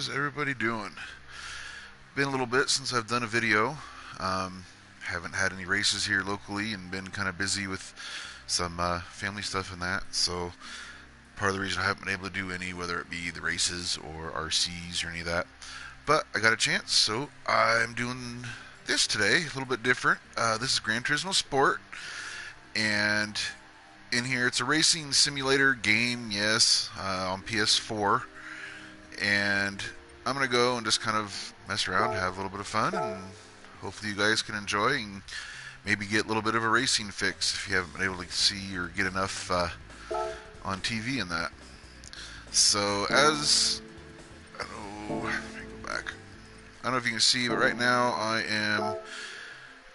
is everybody doing? Been a little bit since I've done a video. Haven't had any races here locally and been kind of busy with some family stuff and that. So part of the reason I haven't been able to do any, whether it be the races or RCs or any of that. But I got a chance, so I'm doing this today, a little bit different. This is Gran Turismo Sport, and in here it's a racing simulator game, yes, on PS4. And I'm going to go and just kind of mess around, have a little bit of fun, and hopefully you guys can enjoy and maybe get a little bit of a racing fix if you haven't been able to see or get enough on TV and that. So as, let me go back. I don't know if you can see, but right now I am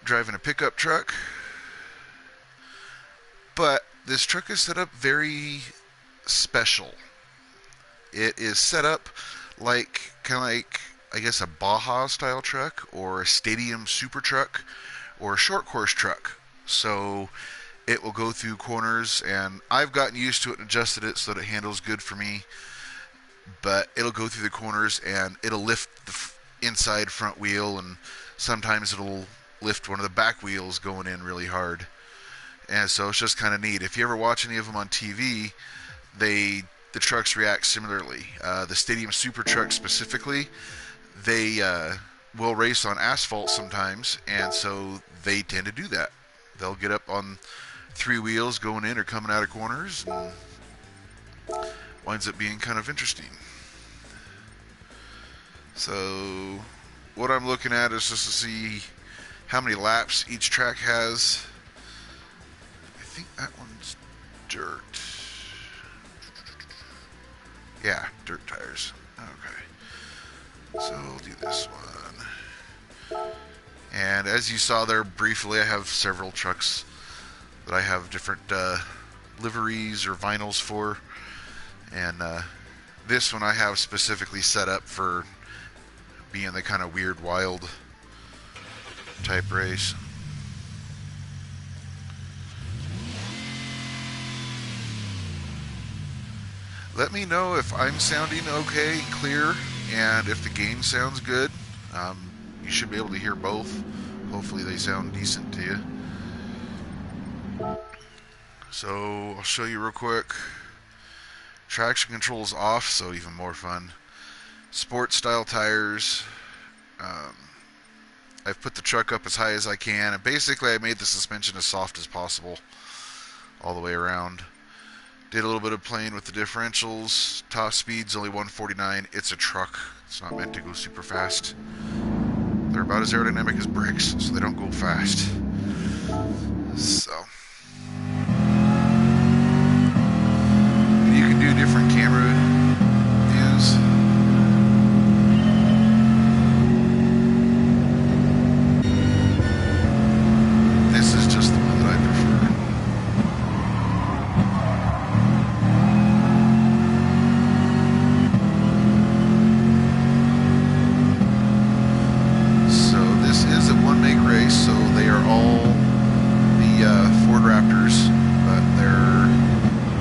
driving a pickup truck. But this truck is set up very special. It is set up like, kind of like, I guess, a Baja style truck or a stadium super truck or a short course truck. So it will go through corners, and I've gotten used to it and adjusted it so that it handles good for me. But it'll go through the corners and it'll lift the inside front wheel, and sometimes it'll lift one of the back wheels going in really hard. And so it's just kind of neat. If you ever watch any of them on TV, the trucks react similarly. The Stadium Super Truck specifically, they will race on asphalt sometimes, and so they tend to do that. They'll get up on three wheels going in or coming out of corners, and winds up being kind of interesting. So what I'm looking at is just to see how many laps each track has. I think that one's dirt. Yeah, dirt tires. Okay. So we'll do this one. And as you saw there briefly, I have several trucks that I have different liveries or vinyls for. And this one I have specifically set up for being the kind of weird, wild type race. Let me know if I'm sounding okay and clear, and if the game sounds good. You should be able to hear both. Hopefully they sound decent to you. So I'll show you real quick. Traction control's off, so even more fun. Sport style tires. I've put the truck up as high as I can, and basically I made the suspension as soft as possible all the way around. Did a little bit of playing with the differentials. Top speed's only 149. It's a truck. It's not meant to go super fast. They're about as aerodynamic as bricks, so they don't go fast. So you can do different camera views. This is just the one that I prefer. Is a one-make race, so they are all the Ford Raptors, but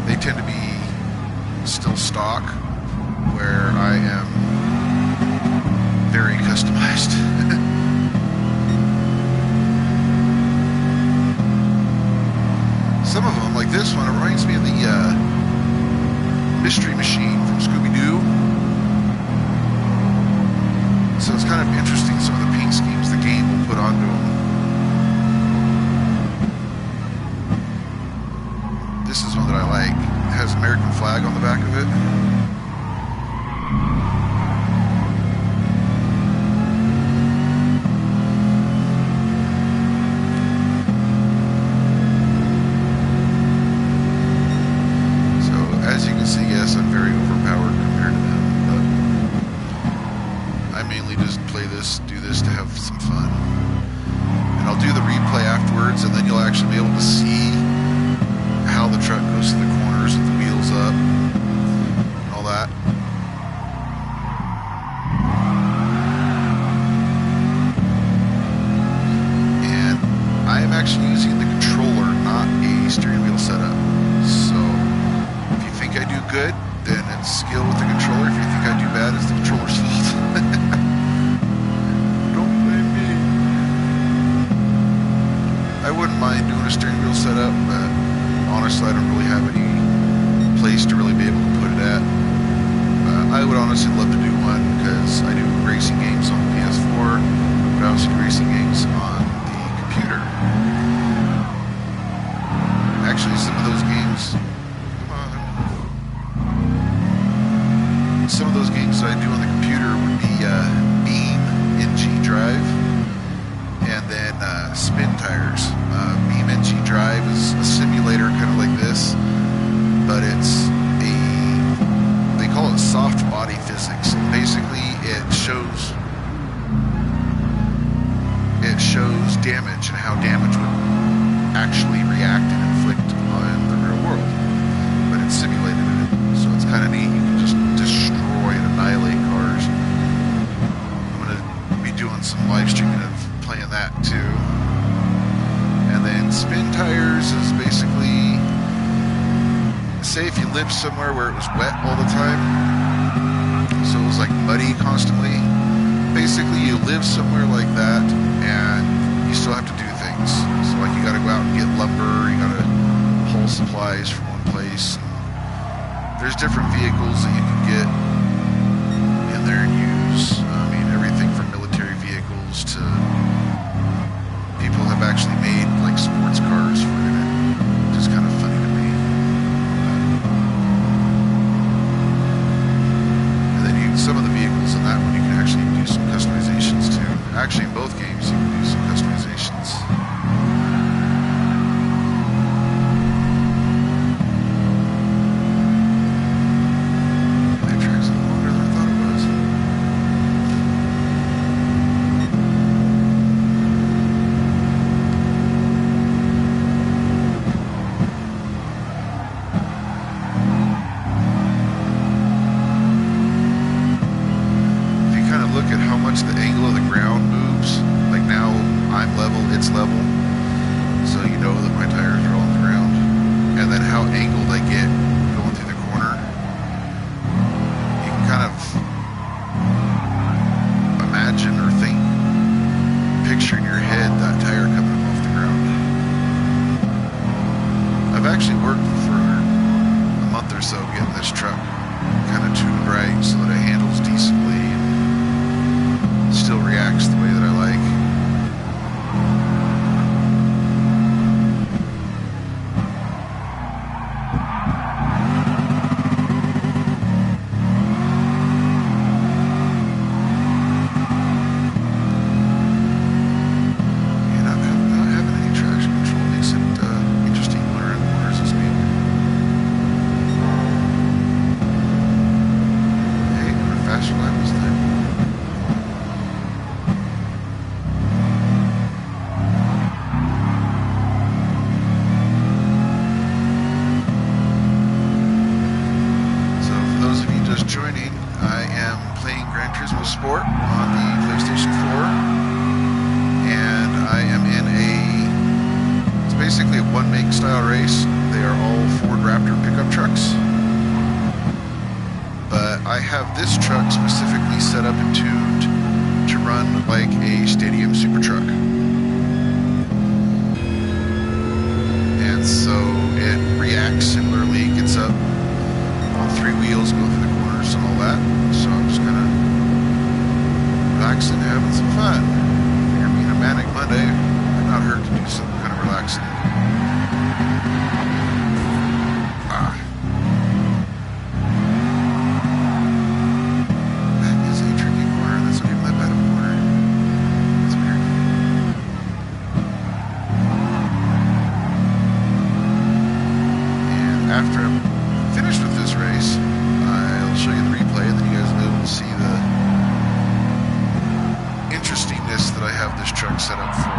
they tend to be still stock, where I am very customized. Some of them, like this one, it reminds me of the Mystery Machine from Scooby-Doo. So it's kind of interesting, some of the paint schemes the game will put onto them. This is one that I like. It has American flag on the back of it. So as you can see, yes, I'm very overpowered compared to them. I mainly just do this to have some fun. And I'll do the replay afterwards, and then you'll actually be able to see how the truck goes through the corners with the wheels up and all that. And I am actually using the controller, not a steering wheel setup. So if you think I do good, then it's skill with the controller. If you think I do bad, it's the controller's fault. I wouldn't mind doing a steering wheel setup, but honestly, I don't really have any place to really be able to put it at. I would honestly love to do one because I do racing games on the PS4, but I also do racing games on the computer. Actually, some of those games, that I do on the computer would be Beam NG Drive, and then Spin Tires. Beam NG Drive is a simulator kind of like this, but they call it soft body physics. And basically, it shows damage and how damage would actually react and inflict on the real world, but it's simulated in it, so it's kind of neat. You can just destroy and annihilate cars. I'm going to be doing some live streaming of playing that too. And then Spin Tires is basically, say if you lived somewhere where it was wet all the time, so it was like muddy constantly. Basically, you live somewhere like that, and you still have to do things. So like you got to go out and get lumber, you got to haul supplies from one place. There's different vehicles that you can get in there and use. I mean, everything from military vehicles to people have actually made like sports cars for it, which is kind of funny to me. And then some of the vehicles in that one you can actually do some customizations too. Actually, in both games you can do some customizations. Joining, I am playing Gran Turismo Sport on the PlayStation 4, and I am in it's basically a one-make style race. They are all Ford Raptor pickup trucks, but I have this truck specifically set up and tuned to run like a stadium super truck, and so it reacts similarly, gets up on three wheels, going through the corners and all that. So I'm just gonna relax and having some fun. Figure being a manic Monday, I'm not hurt to do something kind of relaxing. That is a tricky corner. That's not even that bad of a corner. That's weird. And after I'm finished with this race, I'll show you the replay, and then you guys will be able to see the interestingness that I have this truck set up for.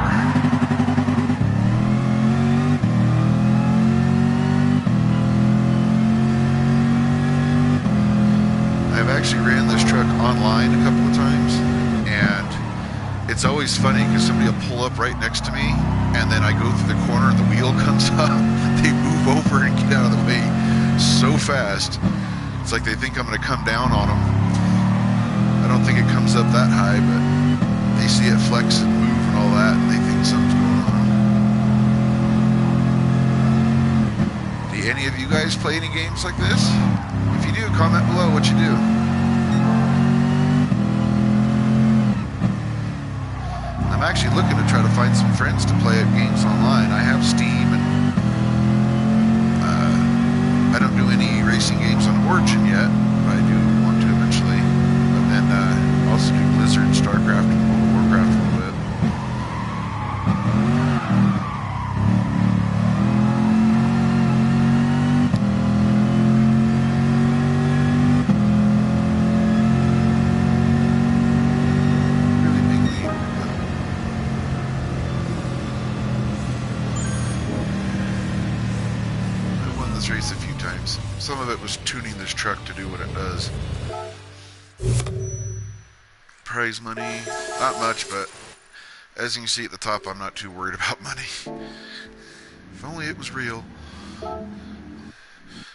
I've actually ran this truck online a couple of times, and it's always funny because somebody will pull up right next to me, and then I go through the corner and the wheel comes up. They move over and get out of the way so fast. It's like they think I'm going to come down on them. I don't think it comes up that high, but they see it flex and move and all that, and they think something's going on. you guys play any games like this? If you do, comment below what you do. I'm actually looking to try to find some friends to play at games online. I have Steam, and I don't do any racing games on Origin yet, but I do want to eventually. But then also do Blizzard, StarCraft, and World of Warcraft a little bit. Race a few times. Some of it was tuning this truck to do what it does. Prize money, not much, but as you can see at the top, I'm not too worried about money. If only it was real.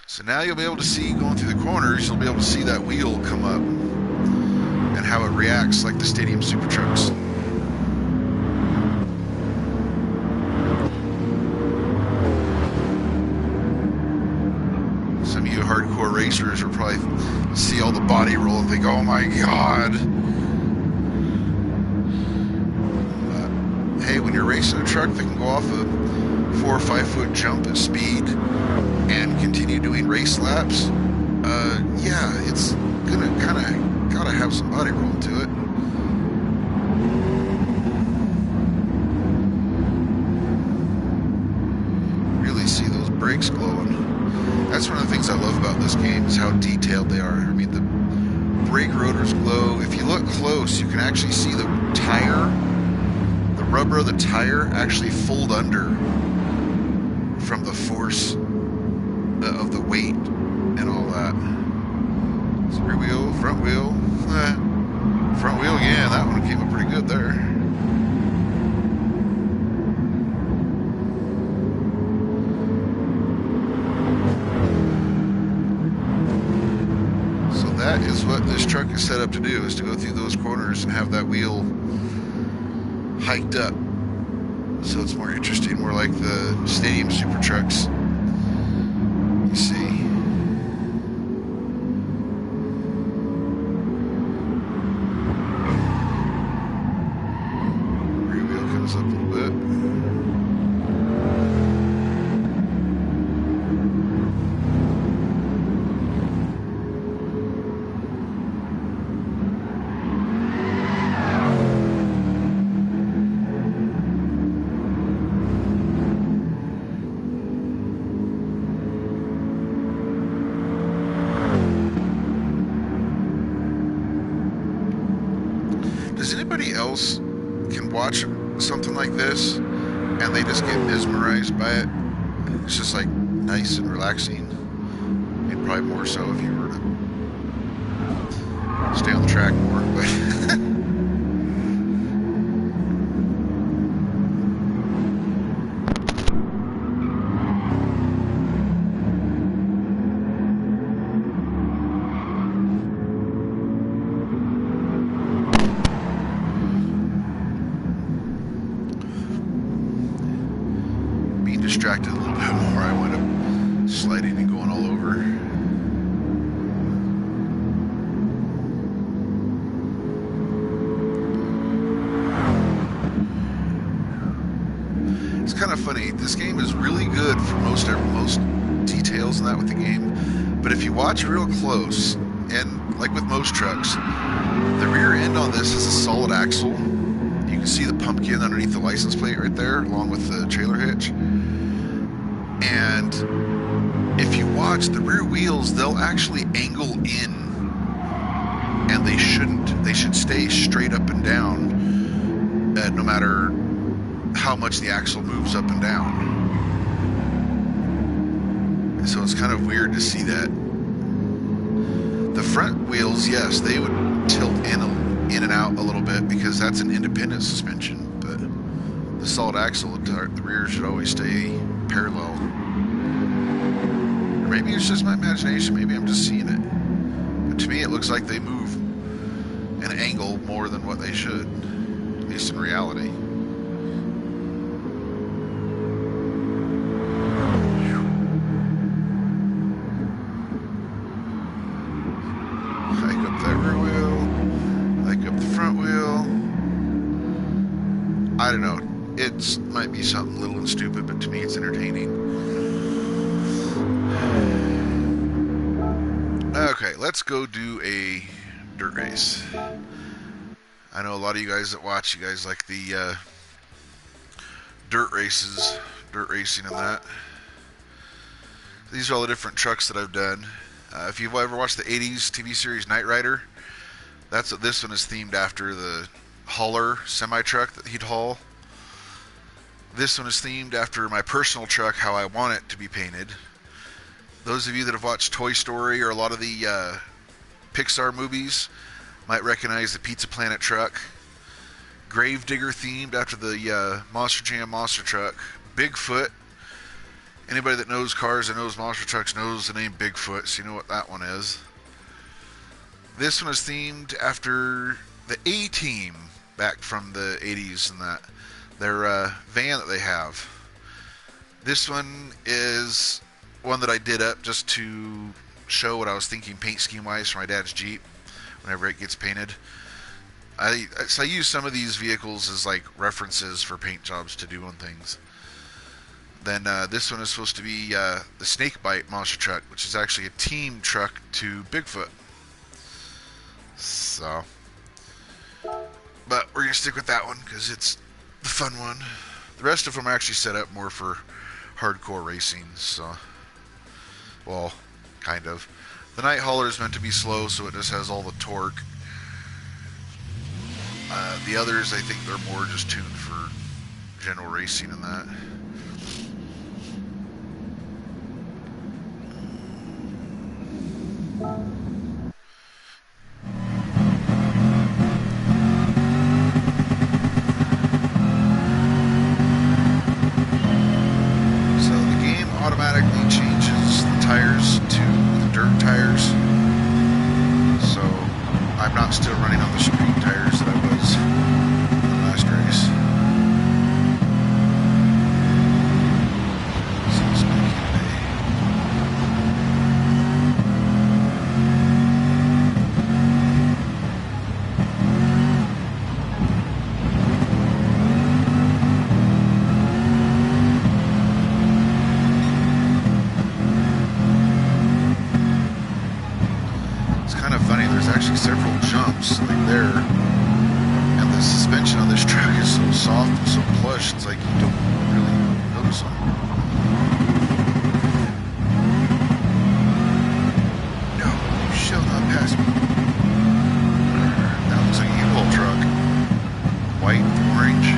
So now you'll be able to see, going through the corners, you'll be able to see that wheel come up and how it reacts like the Stadium Super Trucks. Some of you hardcore racers will probably see all the body roll and think, oh my god. Hey, when you're racing a truck that can go off a 4 or 5 foot jump at speed and continue doing race laps, yeah, it's gonna gotta have some body roll to it. Really see those brakes glowing. That's one of the things I love about this game, is how detailed they are. I mean, the brake rotors glow. If you look close, you can actually see the tire, the rubber of the tire actually fold under from the force of the weight and all that. So rear wheel, front wheel. Front wheel again, that one came up pretty good there. That is what this truck is set up to do, is to go through those corners and have that wheel hiked up. So it's more interesting, more like the Stadium Super Trucks. You see. Rear wheel comes up a little bit. Does anybody else can watch something like this and they just get mesmerized by it? It's just like nice and relaxing. And probably more so if you were to stay on the track more, but distracted a little bit more. I wound up sliding and going all over. It's kind of funny. This game is really good for most details and that with the game, but if you watch real close, and like with most trucks, the rear end on this is a solid axle. You can see the pumpkin underneath the license plate right there, along with the trailer hitch. And if you watch the rear wheels, they'll actually angle in, and they shouldn't. They should stay straight up and down, no matter how much the axle moves up and down. And so it's kind of weird to see that. The front wheels, yes, they would tilt in and out a little bit because that's an independent suspension, but the solid axle, the rear should always stay parallel. Or maybe it's just my imagination, maybe I'm just seeing it. But to me it looks like they move an angle more than what they should, at least in reality. something little and stupid, but to me it's entertaining. Okay, let's go do a dirt race. I know a lot of you guys that watch, you guys like the dirt races, dirt racing and that. These are all the different trucks that I've done. If you've ever watched the 80s TV series Knight Rider, that's what this one is themed after, the hauler semi-truck that he'd haul. This one is themed after my personal truck, how I want it to be painted. Those of you that have watched Toy Story or a lot of the Pixar movies might recognize the Pizza Planet truck. Gravedigger themed after the Monster Jam monster truck. Bigfoot. Anybody that knows cars and knows monster trucks knows the name Bigfoot, so you know what that one is. This one is themed after the A-Team back from the 80s and that. Their van that they have. This one is one that I did up just to show what I was thinking paint scheme wise for my dad's Jeep whenever it gets painted. So I use some of these vehicles as like references for paint jobs to do on things. Then this one is supposed to be the Snakebite monster truck, which is actually a team truck to Bigfoot. So, but we're gonna stick with that one because it's the fun one. The rest of them are actually set up more for hardcore racing. So, well, kind of. The Night Hauler is meant to be slow, so it just has all the torque. The others, I think they're more just tuned for general racing and that. Automatically changes the tires to the dirt tires, so I'm not still running on the street tires that I was in the last race. Several jumps like there, and the suspension on this truck is so soft and so plush, it's like you don't really notice them. No, you shall not pass me. That looks like a U-Haul truck, white with orange.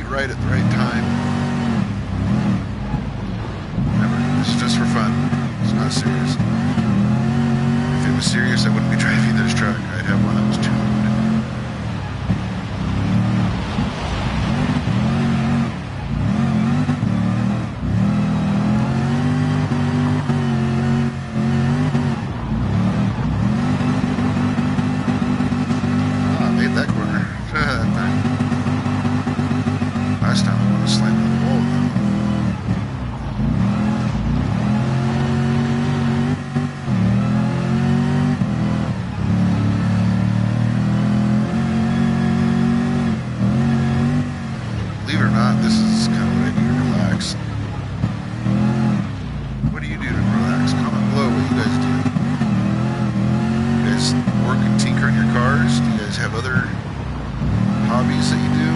Right at the right time. Remember, this is just for fun. It's not serious. If it was serious, I wouldn't be driving this truck. I'd have one that was tuned. I made that corner. That time. Last time I want to slam into the wall. Believe it or not, this is kind of what I do to relax. What do you do to relax? Comment below what you guys do. You guys work and tinker on your cars? Do you guys have other hobbies that you do.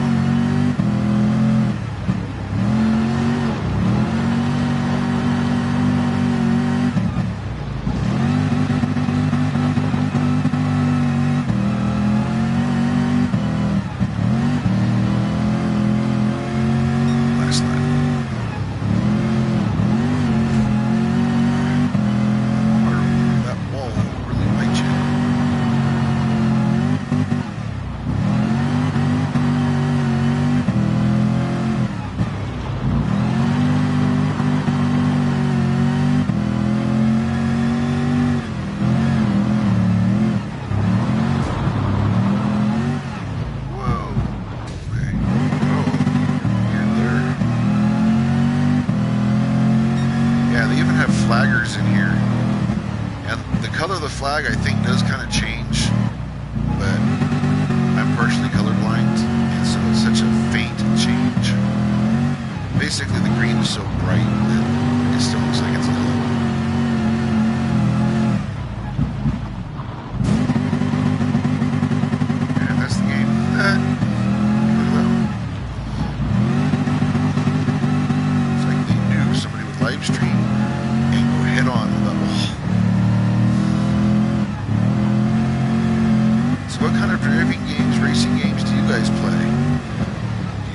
Flaggers in here, and the color of the flag I think does kind of change, but I'm partially colorblind, and so it's such a faint change. Basically the green is so bright that it still looks like it's yellow. And that's the game. It's like they knew somebody would live stream head on level. So what kind of driving games, racing games do you guys play?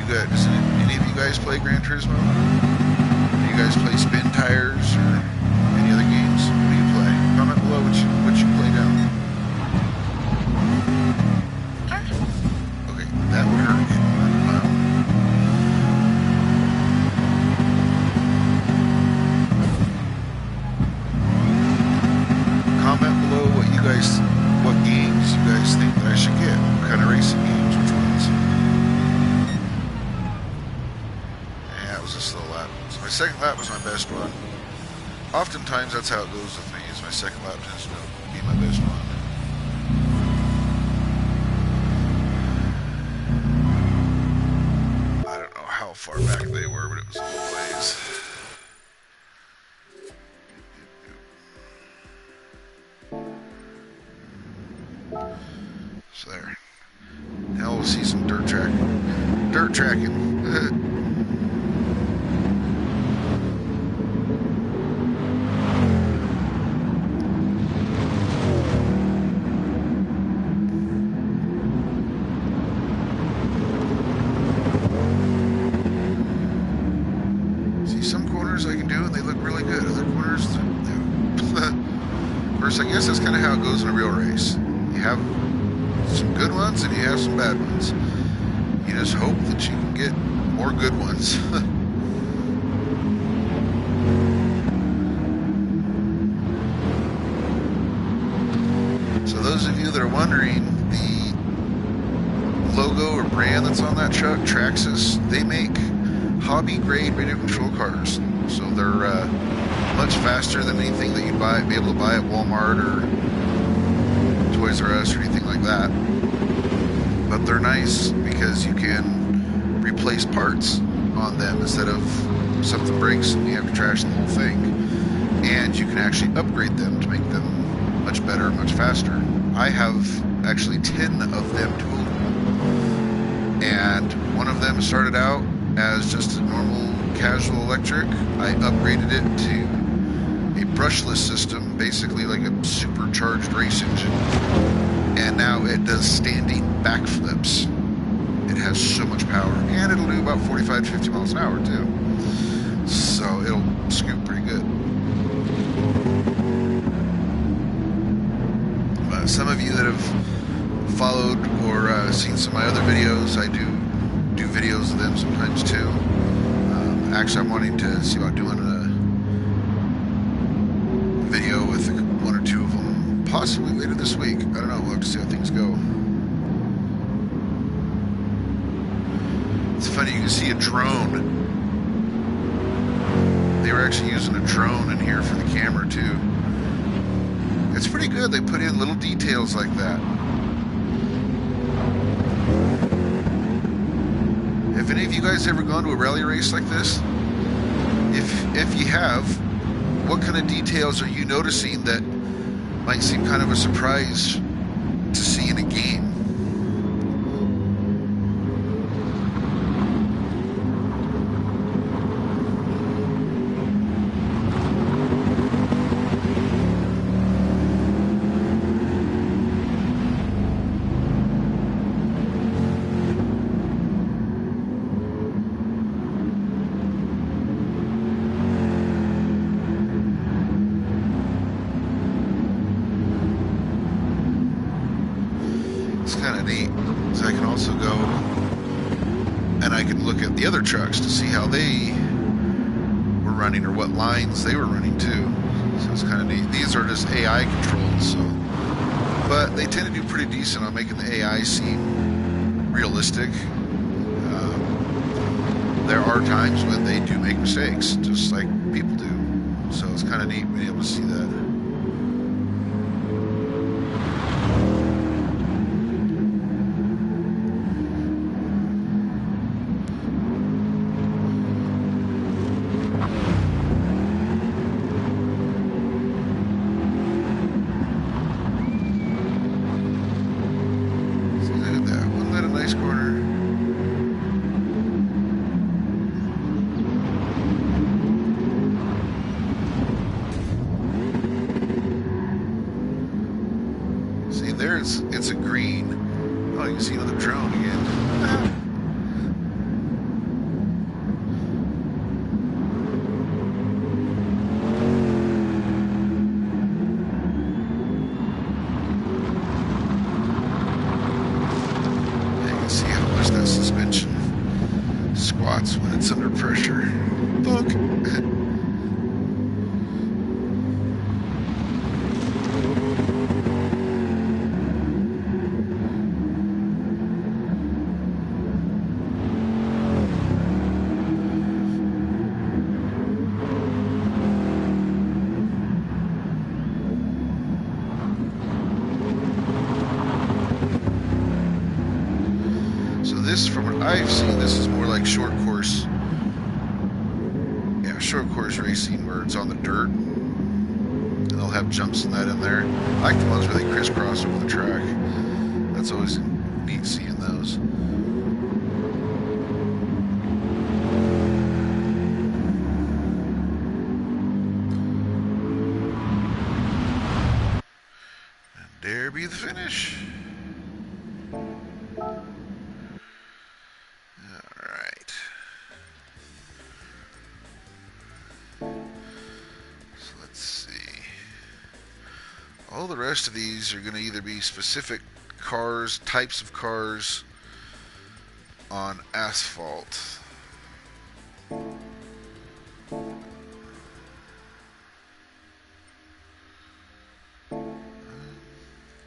Does any of you guys play Gran Turismo? Do you guys play Spin Tires or any other games? What do you play? Comment below what you play down. Okay, that would hurt. What games you guys think that I should get? What kind of racing games? Which ones? Yeah, it was a slow lap. So my second lap was my best one. Oftentimes that's how it goes with me, is my second lap tends to be my best one. I don't know how far back they were, but it was a little ways. So there. Now we'll see some dirt tracking. Dirt tracking. See, some corners I can do and they look really good. Other corners, of course, I guess that's kind of how it goes in a real race. You have some good ones and you have some bad ones. You just hope that you can get more good ones. So those of you that are wondering, the logo or brand that's on that truck, Traxxas, they make hobby grade radio control cars. So they're much faster than anything that you'd be able to buy at Walmart or Toys R Us or anything like that. But they're nice because you can replace parts on them instead of something breaks and you have to trash the whole thing. And you can actually upgrade them to make them much better, much faster. I have actually 10 of them total. And one of them started out as just a normal casual electric. I upgraded it to a brushless system, basically like a supercharged race engine. And now it does standing backflips. It has so much power. And it'll do about 45 to 50 miles an hour too. So it'll scoot pretty good. Some of you that have followed or seen some of my other videos, I do videos of them sometimes too. Actually, I'm wanting to see about doing a video with one or two of them, possibly later this week. I don't know, we'll have to see how things go. It's funny, you can see a drone. They were actually using a drone in here for the camera too. It's pretty good. They put in little details like that. Have any of you guys ever gone to a rally race like this? If you have, what kind of details are you noticing that might seem kind of a surprise to see in a game? is I can also go and I can look at the other trucks to see how they were running or what lines they were running too. So it's kind of neat. These are just AI controlled, so, but they tend to do pretty decent on making the AI seem realistic. There are times when they do make mistakes, just like people do. So it's kind of neat being able to see that. It's a green. Oh, you can see another drone again. You can see how much that suspension squats when it's under pressure. Look. From what I've seen, this is more like short course. Yeah, short course racing where it's on the dirt. And they'll have jumps and that in there. I like the ones where they crisscross over the track. That's always neat seeing those. And there be the finish. All the rest of these are going to either be specific cars, types of cars on asphalt.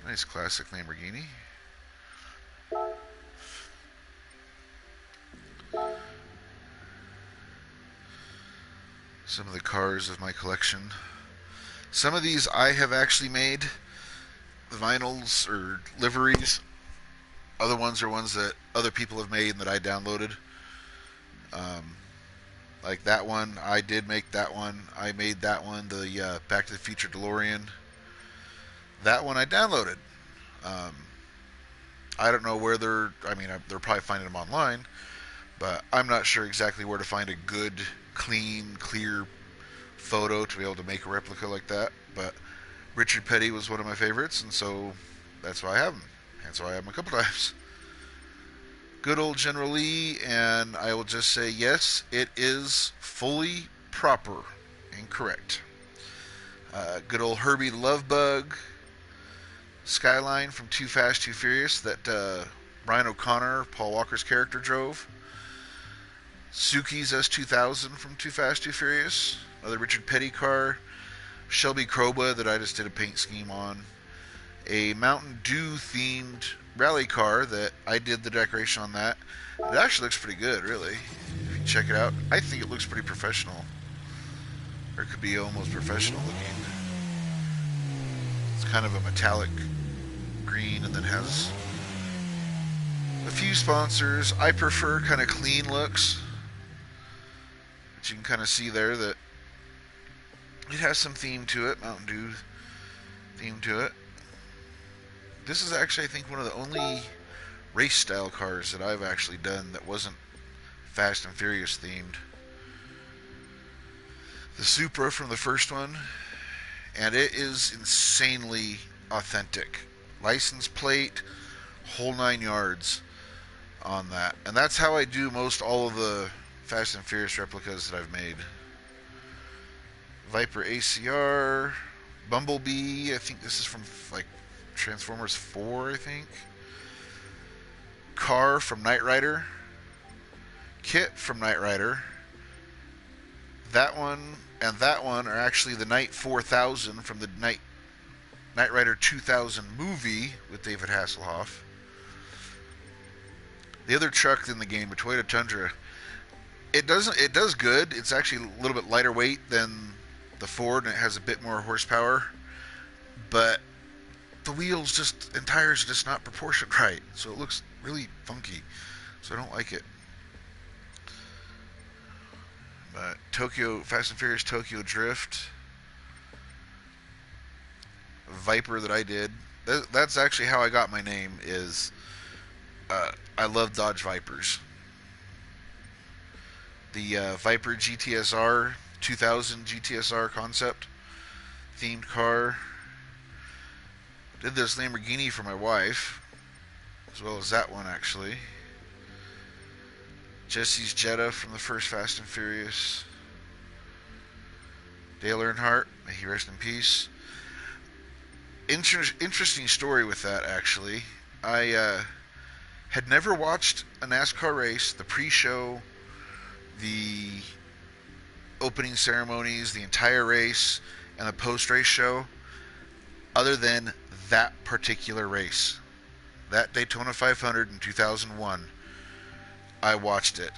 Nice classic Lamborghini. Some of the cars of my collection. Some of these I have actually made, vinyls or liveries. Other ones are ones that other people have made and that I downloaded. Like that one, I did make that one. I made that one, the Back to the Future DeLorean. That one I downloaded. I don't know where they're probably finding them online, but I'm not sure exactly where to find a good, clean, clear photo to be able to make a replica like that. But Richard Petty was one of my favorites, and so that's why I have him. And so I have him a couple times. Good old General Lee, and I will just say yes, it is fully proper and correct. Good old Herbie the Love Bug Skyline from Too Fast, Too Furious that Brian O'Connor, Paul Walker's character, drove. Suki's S2000 from Too Fast, Too Furious. Another Richard Petty car. Shelby Croba that I just did a paint scheme on. A Mountain Dew themed rally car that I did the decoration on that. It actually looks pretty good, really. If you check it out, I think it looks pretty professional. Or it could be almost professional looking. It's kind of a metallic green and then has a few sponsors. I prefer kind of clean looks. But you can kind of see there that it has some theme to it, Mountain Dew theme to it. This is actually, I think, one of the only race style cars that I've actually done that wasn't Fast and Furious themed. The Supra from the first one, and it is insanely authentic. License plate, whole 9 yards on that. And that's how I do most all of the Fast and Furious replicas that I've made. Viper ACR, Bumblebee, I think this is from like Transformers 4, I think. car from Knight Rider, kit from Knight Rider. That one and that one are actually the Knight 4000 from the Knight Rider 2000 movie with David Hasselhoff. The other truck in the game, the Toyota Tundra, it does good. It's actually a little bit lighter weight than the Ford, and it has a bit more horsepower. But the wheels and tires are just not proportioned right, so it looks really funky. So I don't like it. But Fast and Furious Tokyo Drift, Viper that I did. That's actually how I got my name. I love Dodge Vipers. The Viper GTSR 2000 GTSR concept themed car. Did this Lamborghini for my wife, as well as that one actually. Jesse's Jetta from the first Fast and Furious. Dale Earnhardt, may he rest in peace. Interesting story with that, actually. I had never watched a NASCAR race, the pre-show, the opening ceremonies, the entire race, and the post-race show, other than that particular race. That Daytona 500 in 2001, I watched it,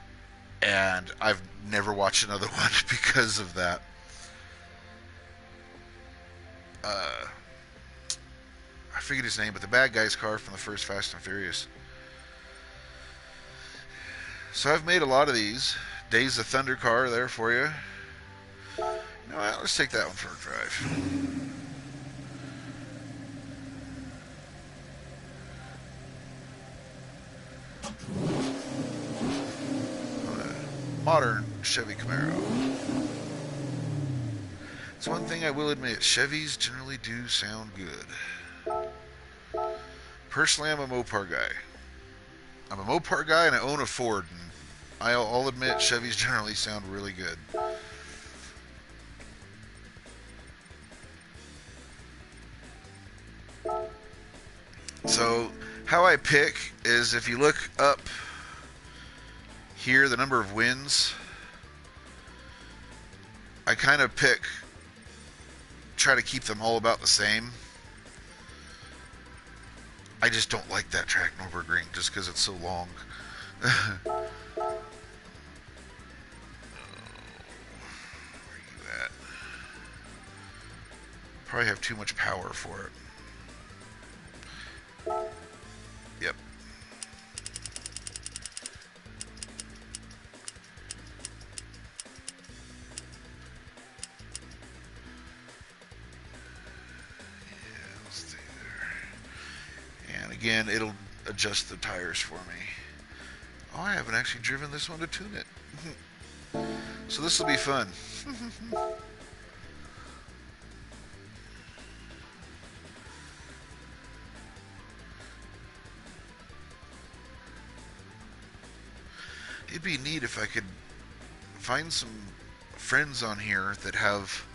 and I've never watched another one because of that. I forget his name, but the bad guy's car from the first Fast and Furious. So I've made a lot of these. Days of Thunder car there for you. You know what, let's take that one for a drive. Modern Chevy Camaro. It's one thing I will admit, Chevys generally do sound good. Personally, I'm a Mopar guy. I'm a Mopar guy and I own a Ford, and I'll admit Chevys generally sound really good. So how I pick is, if you look up here, the number of wins, I kind of try to keep them all about the same. I just don't like that track, Nürburgring, just because it's so long. Where are you at? Probably have too much power for it. Yep. Again, it'll adjust the tires for me. Oh, I haven't actually driven this one to tune it. So this will be fun. It'd be neat if I could find some friends on here that have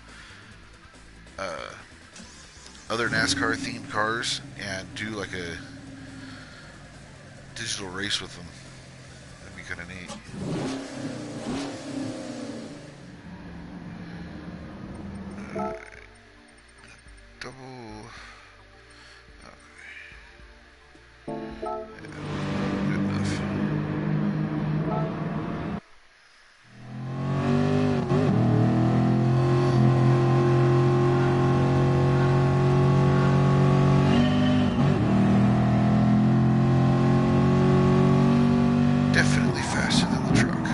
other NASCAR themed cars and do like a digital race with them. That'd be kind of neat. Double. Okay. Yeah, good enough. Definitely faster than the truck.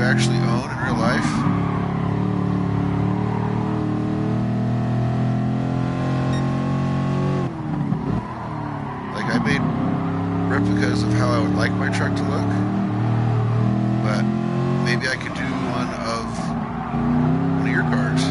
actually own in real life. Like, I made replicas of how I would like my truck to look, but maybe I could do one of your cars.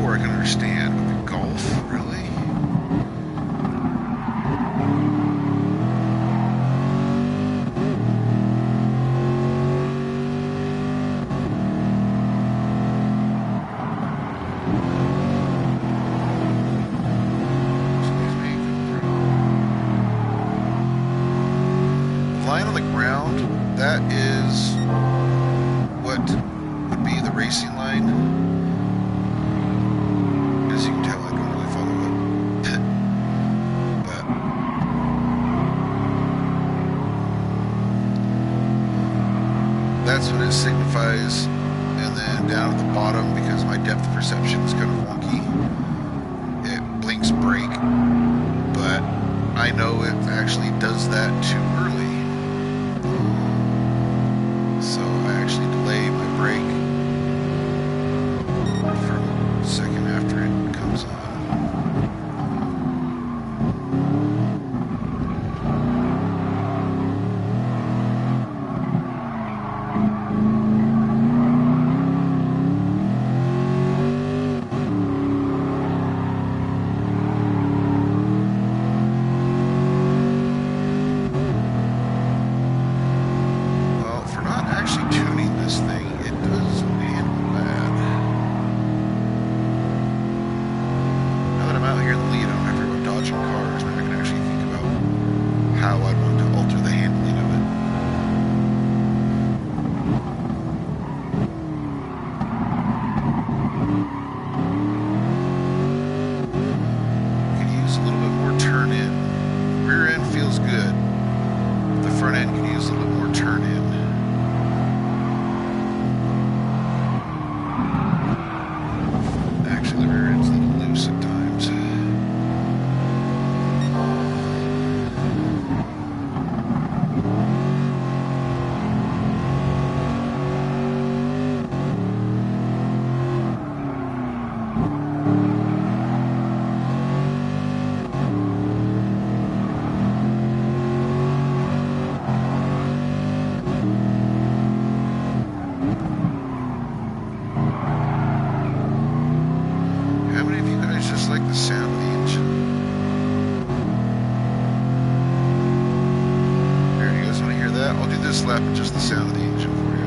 I can understand, but the Golf, really? Excuse me. The line on the ground, that is what would be the racing line. As you can tell, I don't really follow it. But that's what it signifies. And then down at the bottom, because my depth perception is kind of wonky, it blinks brake. But I know it actually does that too early. So I actually delay my brake for a second after it comes on. Well, for not actually tuning this thing, it does handle bad. Now that I'm out here in the lead, I don't have to worry about dodging cars. Maybe I can actually think about how I'd want to alter the handling of it. Could use a little bit more turn in. Rear end feels good. The front end could use a little bit more turn in. Actually, the rear end's a little loose at times. How many of you guys just like the sound of the engine? Here, you guys want to hear that? I'll do this lap with just the sound of the engine for you.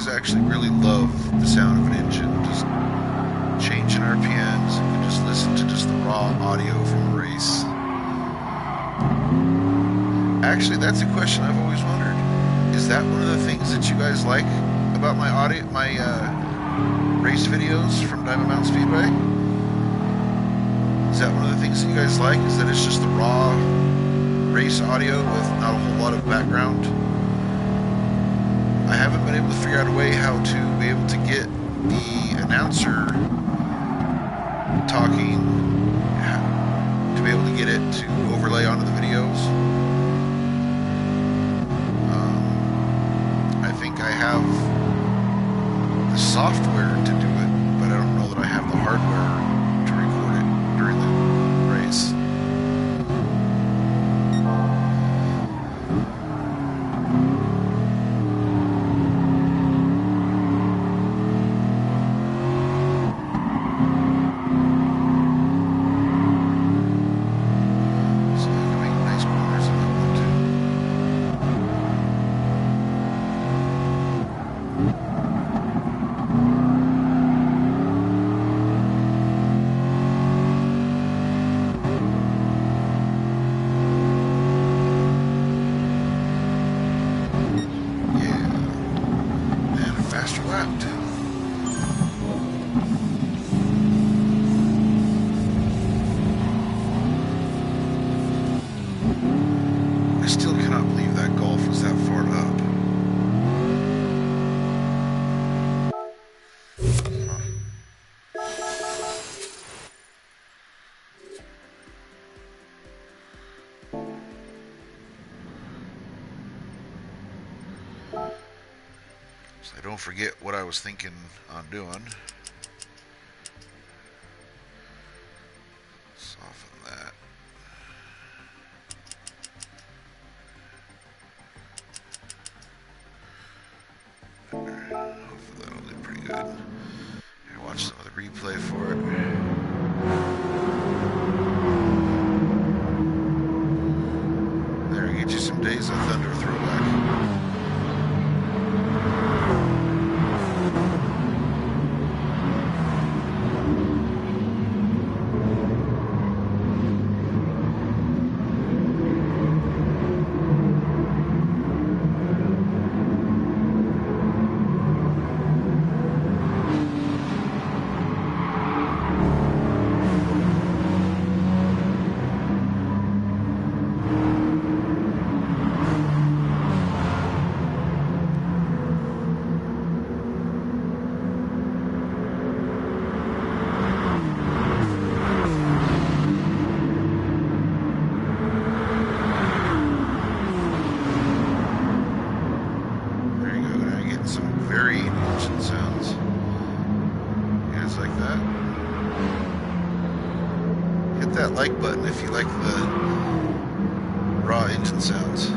Actually really love the sound of an engine, just changing RPMs. You can just listen to just the raw audio from a race. Actually, that's a question I've always wondered. Is that one of the things that you guys like about my audio, my race videos from Diamond Mountain Speedway? Is that one of the things that you guys like? Is that it's just the raw race audio with not a whole lot of background? I haven't been able to figure out a way how to be able to get the announcer talking, to be able to get it to overlay onto the videos. I think I have the software to do it, but I don't know that I have the hardware to record it during the race. So I don't forget what I was thinking on doing. Soften that. Hopefully that'll do pretty good. Here, watch some of the replay for it. There, get you some Days of Thunder throwback. That like button if you like the raw engine sounds.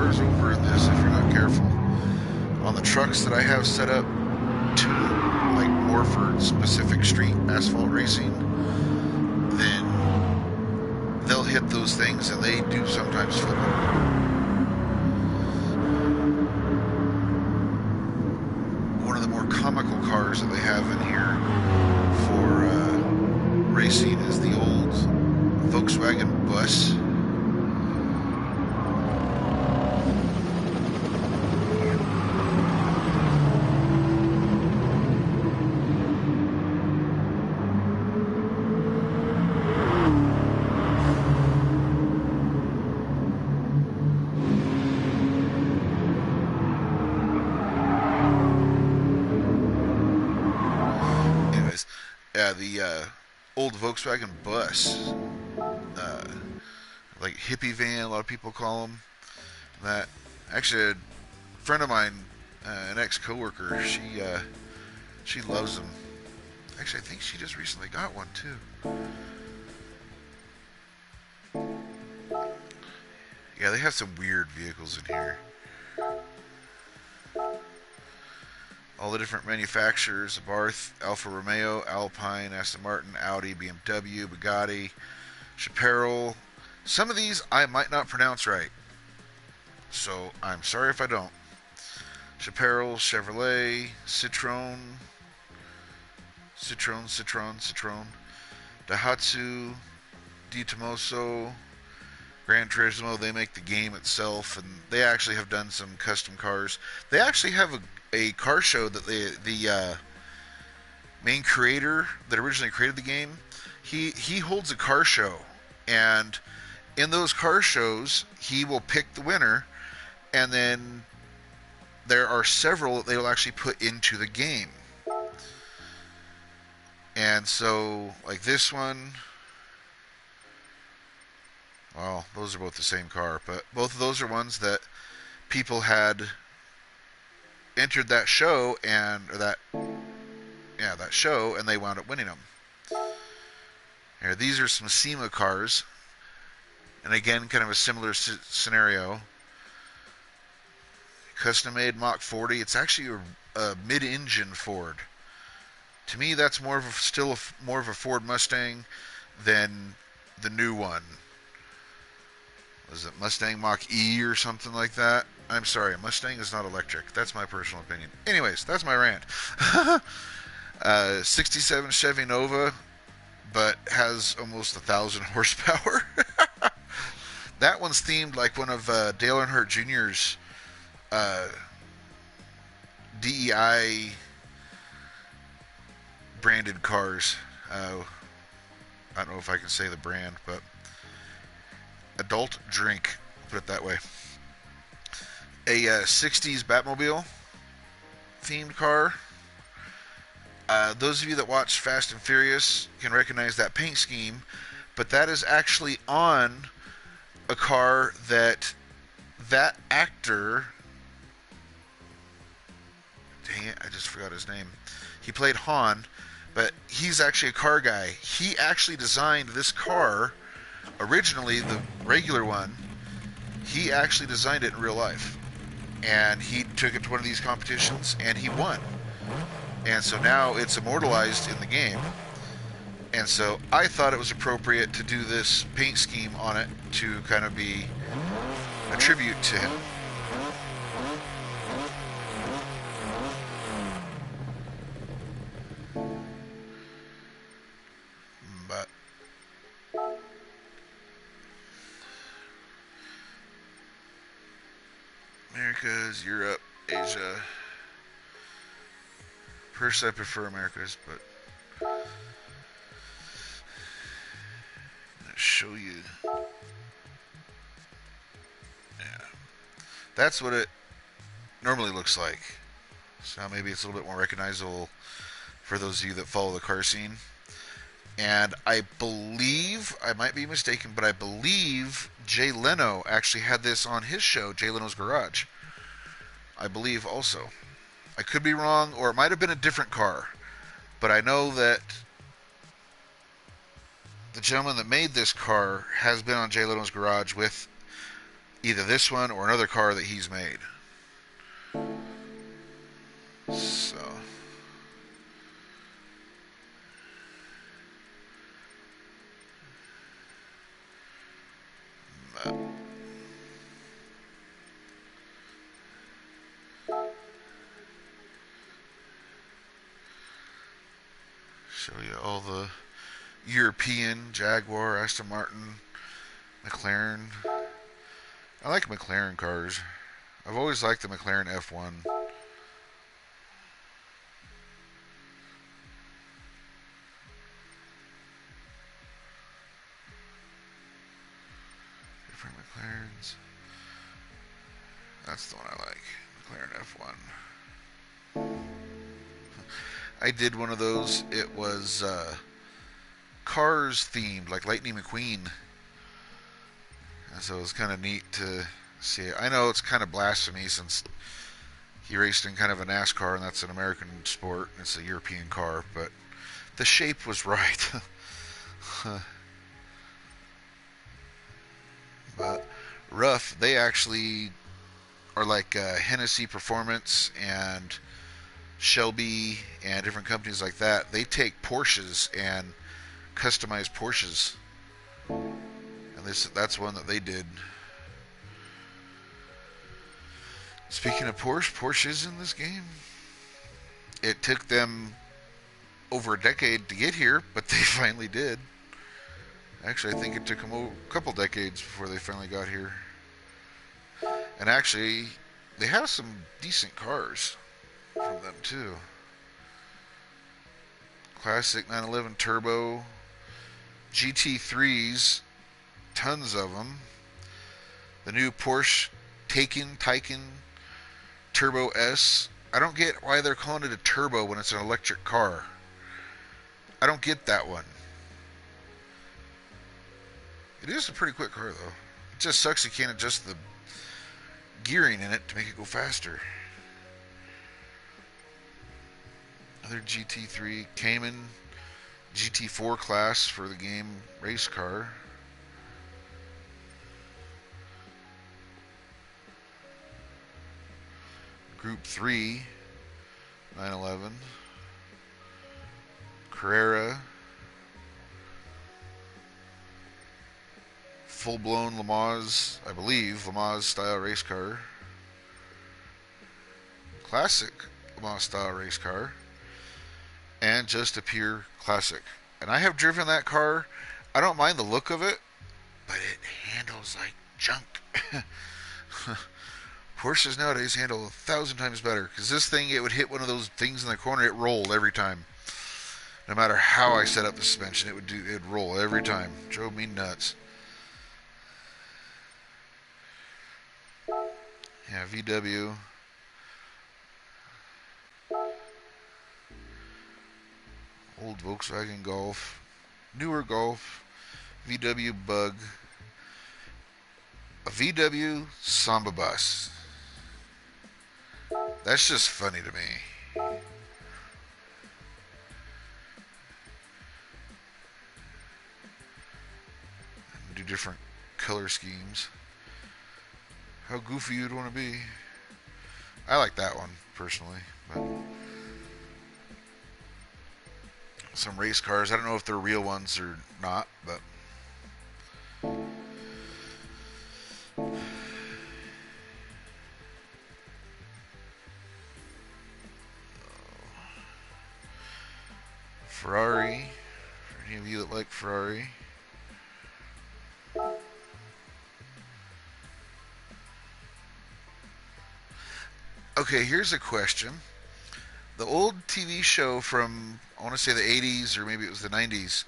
cars over in this if you're not careful. On the trucks that I have set up to like more for specific street asphalt racing, then they'll hit those things and they do sometimes flip over. One of the more comical cars that they have in here for racing is the old Volkswagen bus. Yeah, the old Volkswagen bus, like hippie van, a lot of people call them. That actually, a friend of mine, an ex-coworker, she loves them. Actually, I think she just recently got one too. Yeah, they have some weird vehicles in here. All the different manufacturers: Abarth, Alfa Romeo, Alpine, Aston Martin, Audi, BMW, Bugatti, Chaparral. Some of these I might not pronounce right, so I'm sorry if I don't. Chaparral, Chevrolet, Citroën, Daihatsu, Di Tomaso, Gran Turismo. They make the game itself, and they actually have done some custom cars. They actually have a car show that the main creator that originally created the game, he holds a car show, and in those car shows he will pick the winner, and then there are several that they will actually put into the game. And so like this one, well, those are both the same car, but both of those are ones that people had entered that show that show, and they wound up winning them. Here, these are some SEMA cars, and again, kind of a similar scenario. Custom made Mach 40. It's actually a mid-engine Ford. To me, that's still more of a Ford Mustang than the new one. Was it Mustang Mach E or something like that? I'm sorry, a Mustang is not electric. That's my personal opinion. Anyways, that's my rant. 67 Chevy Nova, but has almost 1,000 horsepower. That one's themed like one of Dale Earnhardt Jr.'s DEI branded cars. I don't know if I can say the brand, but adult drink, put it that way. A 60s Batmobile themed car. Those of you that watch Fast and Furious can recognize that paint scheme, but that is actually on a car that actor, dang it, I just forgot his name. He played Han, but he's actually a car guy. He actually designed this car, originally the regular one. He actually designed it in real life, and he took it to one of these competitions and he won. And so now it's immortalized in the game. And so I thought it was appropriate to do this paint scheme on it to kind of be a tribute to him. But Americas, Europe, Asia. Personally, I prefer Americas, but I'll show you. Yeah, that's what it normally looks like. So maybe it's a little bit more recognizable for those of you that follow the car scene. And I believe, I might be mistaken, but I believe Jay Leno actually had this on his show, Jay Leno's Garage. I believe also. I could be wrong, or it might have been a different car. But I know that the gentleman that made this car has been on Jay Leno's Garage with either this one or another car that he's made. So, show you all the European Jaguar, Aston Martin, McLaren. I like McLaren cars. I've always liked the McLaren F1. Different McLarens. That's the one I like. McLaren F1. I did one of those. It was Cars themed, like Lightning McQueen. And so it was kind of neat to see it. I know it's kind of blasphemy since he raced in kind of a NASCAR, and that's an American sport. And it's a European car, but the shape was right. But Rough, they actually are like Hennessy Performance and Shelby and different companies like that. They take Porsches and customize Porsches, and that's one that they did. Speaking of Porsche is in this game. It took them over a decade to get here, but they finally did. Actually, I think it took them a couple decades before they finally got here. And actually, they have some decent cars from them too. Classic 911 Turbo, GT3s, tons of them. The new Porsche Taycan Turbo S. I don't get why they're calling it a turbo when it's an electric car. I don't get that one. It is a pretty quick car though. It just sucks you can't adjust the gearing in it to make it go faster. Another GT3 CAYMAN GT4 class for the game race car. Group 3 911 Carrera, full-blown Le Mans, I believe, Le Mans style race car. Classic Le Mans style race car. And just a pure classic. And I have driven that car. I don't mind the look of it, but it handles like junk. Porsches nowadays handle 1,000 times better, because this thing, it would hit one of those things in the corner, it rolled every time. No matter how I set up the suspension, it'd roll every time. Drove me nuts. Yeah, VW. Old Volkswagen Golf. Newer Golf. VW Bug. A VW Samba Bus. That's just funny to me. Do different color schemes. How goofy you'd want to be. I like that one personally, but some race cars, I don't know if they're real ones or not, but Ferrari, for any of you that like Ferrari. Okay, here's a question. The old TV show from, I want to say the 80s or maybe it was the 90s,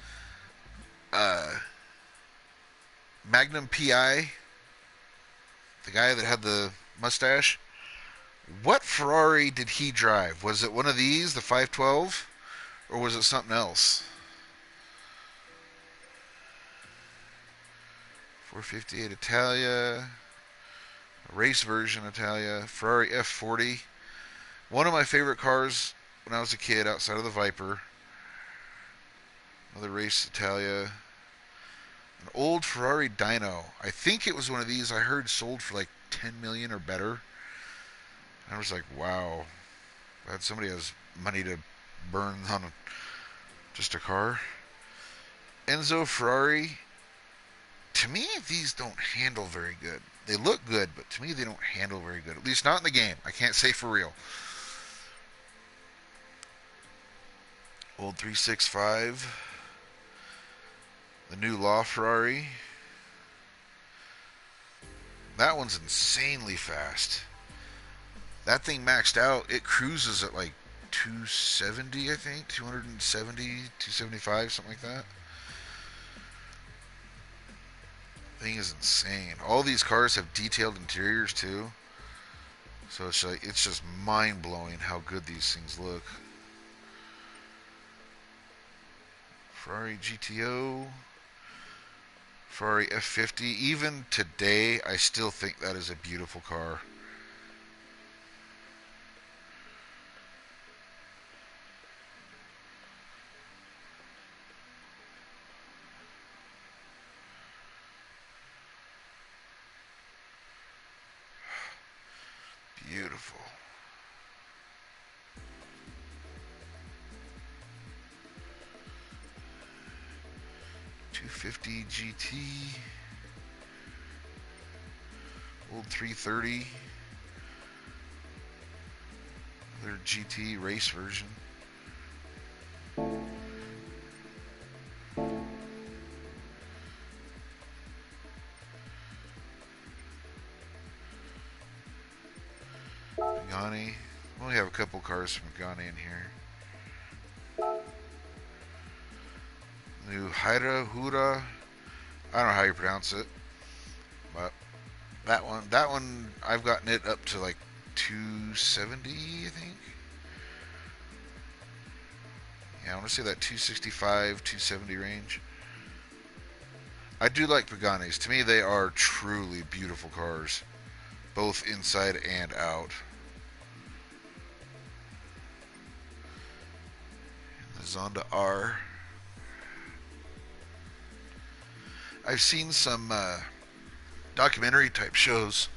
Magnum PI, the guy that had the mustache, what Ferrari did he drive? Was it one of these, the 512, or was it something else? 458 Italia, a race version Italia, Ferrari F40. One of my favorite cars when I was a kid outside of the Viper. Another race Italia. An old Ferrari dyno. I think it was one of these I heard sold for like 10 million or better. I was like, wow, glad somebody has money to burn on just a car. Enzo Ferrari. To me, these don't handle very good. They look good, but to me, they don't handle very good. At least not in the game. I can't say for real. Old 365. The new Law Ferrari. That one's insanely fast. That thing maxed out. It cruises at like 270, I think. 270, 275, something like that. Thing is insane. All these cars have detailed interiors too. So it's just mind blowing how good these things look. Ferrari GTO. Ferrari F50. Even today, I still think that is a beautiful car. Beautiful. .250 GT. Old 330. Their GT race version. Pagani. We only have a couple cars from Pagani in here. New Hura. I don't know how you pronounce it, but that one, I've gotten it up to like 270, I think. Yeah, I want to say that 265, 270 range. I do like Paganis. To me, they are truly beautiful cars, both inside and out. The Zonda R. I've seen some documentary type shows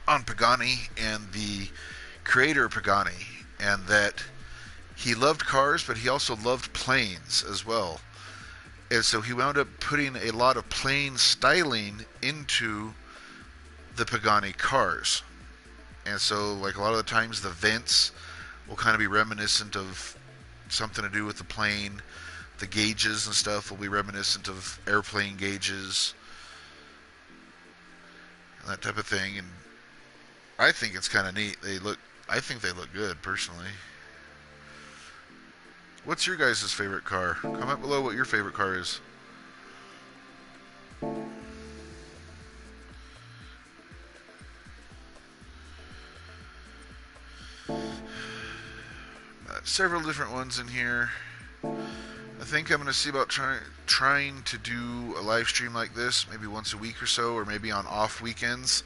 on Pagani and the creator of Pagani, and that he loved cars, but he also loved planes as well. And so he wound up putting a lot of plane styling into the Pagani cars. And so, like, a lot of the times the vents will kind of be reminiscent of something to do with the plane. The gauges and stuff will be reminiscent of airplane gauges and that type of thing. And I think it's kind of neat. I think they look good, personally. What's your guys' favorite car? Comment below what your favorite car is. Several different ones in here. I think I'm going to see about trying to do a live stream like this, maybe once a week or so, or maybe on off weekends.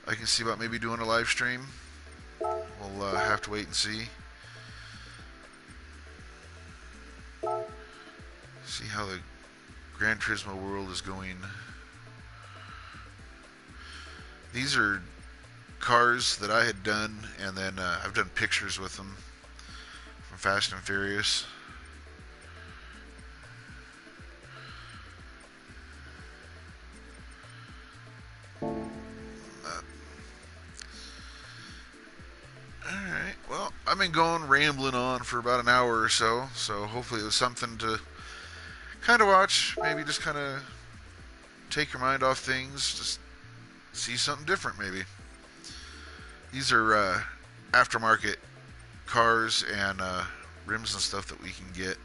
I can see about maybe doing a live stream. We'll have to wait and see. See how the Gran Turismo world is going. These are cars that I had done, and then I've done pictures with them from Fast and Furious. Alright, well, I've been rambling on for about an hour or so, so hopefully it was something to kind of watch, maybe just kind of take your mind off things, just see something different maybe. These are aftermarket cars and rims and stuff that we can get,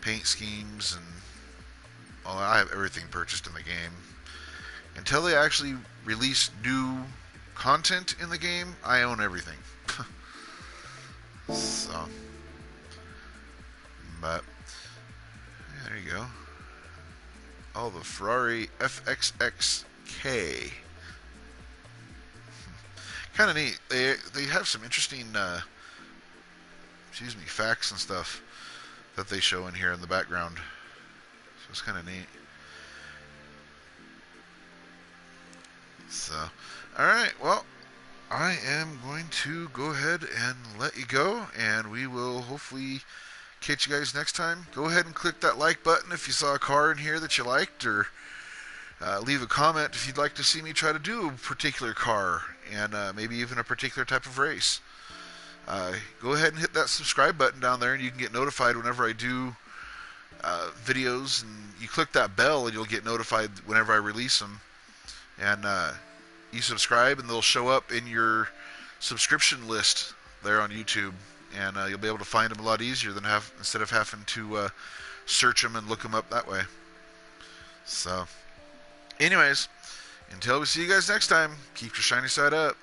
paint schemes, and all. I have everything purchased in the game. Until they actually release new content in the game, I own everything. So, but yeah, there you go. Oh, the Ferrari FXXK. Kind of neat. They have some interesting facts and stuff that they show in here in the background. So it's kind of neat. So, all right. Well, I am going to go ahead and let you go, and we will hopefully catch you guys next time. Go ahead and click that like button if you saw a car in here that you liked, or leave a comment if you'd like to see me try to do a particular car and maybe even a particular type of race. Go ahead and hit that subscribe button down there, and you can get notified whenever I do videos. And you click that bell, and you'll get notified whenever I release them. And you subscribe, and they'll show up in your subscription list there on YouTube, and you'll be able to find them a lot easier than instead of having to search them and look them up that way. So, anyways, until we see you guys next time, keep your shiny side up.